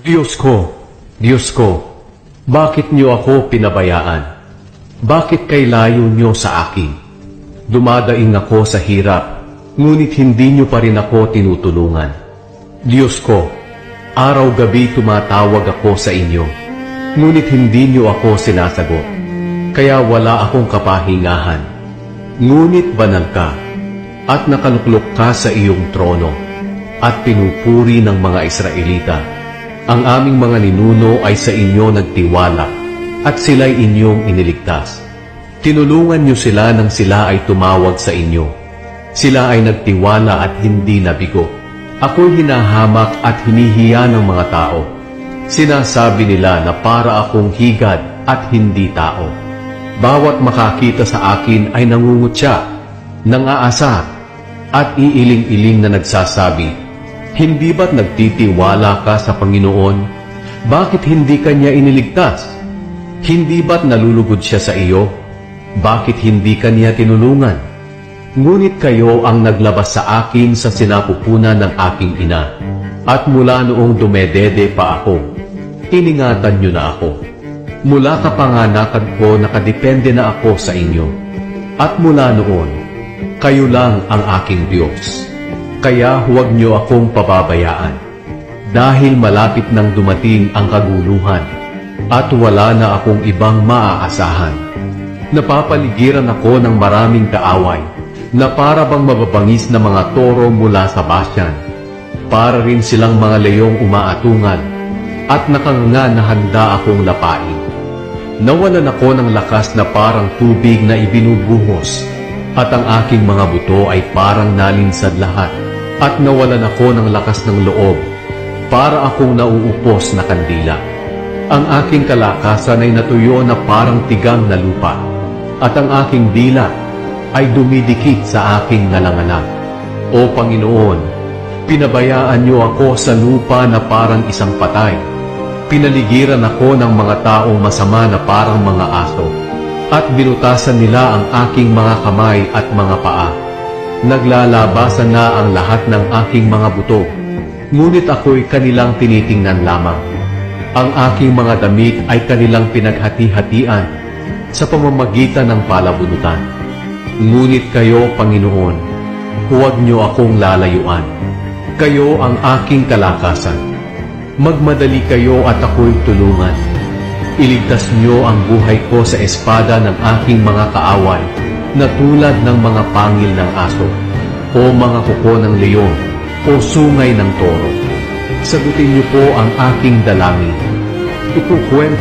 Diyos ko, bakit niyo ako pinabayaan? Bakit kay layo niyo sa akin? Dumadaing ako sa hirap, ngunit hindi niyo pa rin ako tinutulungan. Diyos ko, araw-gabi tumatawag ako sa inyo, ngunit hindi niyo ako sinasagot. Kaya wala akong kapahingahan. Ngunit banal ka, at nakaluklok ka sa iyong trono, at pinupuri ng mga Israelita. Ang aming mga ninuno ay sa inyo nagtiwala, at sila'y inyong iniligtas. Tinulungan niyo sila nang sila ay tumawag sa inyo. Sila ay nagtiwala at hindi nabigo. Ako'y hinahamak at hinihiya ng mga tao. Sinasabi nila na para akong higad at hindi tao. Bawat makakita sa akin ay nangungutya, nangaasa, at iiling-iling na nagsasabi, hindi ba't nagtitiwala ka sa Panginoon? Bakit hindi kanya iniligtas? Hindi ba't nalulugod siya sa iyo? Bakit hindi kanya tinulungan? Ngunit kayo ang naglabas sa akin sa sinapupunan ng aking ina, at mula noong dumedede pa ako, iningatan niyo na ako. Mula kapanganakan ko nakadepende na ako sa inyo, at mula noon, kayo lang ang aking Diyos. Kaya huwag niyo akong pababayaan, dahil malapit nang dumating ang kaguluhan, at wala na akong ibang maaasahan. Napapaligiran ako ng maraming kaaway, na para bang mababangis na mga toro mula sa Bashan. Para rin silang mga leyong umaatungan, at nakanganga na handa akong lapain. Nawalan ako ng lakas na parang tubig na ibinubuhos, at ang aking mga buto ay parang nalinsad lahat. At nawalan ako ng lakas ng loob, para akong nauupos na kandila. Ang aking kalakasan ay natuyo na parang tigang na lupa, at ang aking dila ay dumidikit sa aking ngalanganak. O Panginoon, pinabayaan niyo ako sa lupa na parang isang patay. Pinaligiran ako ng mga taong masama na parang mga aso, at binutasan nila ang aking mga kamay at mga paa. Naglalabasan na ang lahat ng aking mga buto, ngunit ako'y kanilang tinitingnan lamang. Ang aking mga damit ay kanilang pinaghati-hatian sa pamamagitan ng palabunutan. Ngunit kayo, Panginoon, huwag niyo akong lalayuan. Kayo ang aking kalakasan. Magmadali kayo at ako'y tulungan. Iligtas niyo ang buhay ko sa espada ng aking mga kaaway, na tulad ng mga pangil ng aso, o mga kuko ng leon, o sungay ng toro. Sagutin niyo po ang aking dalangin. Ikukwento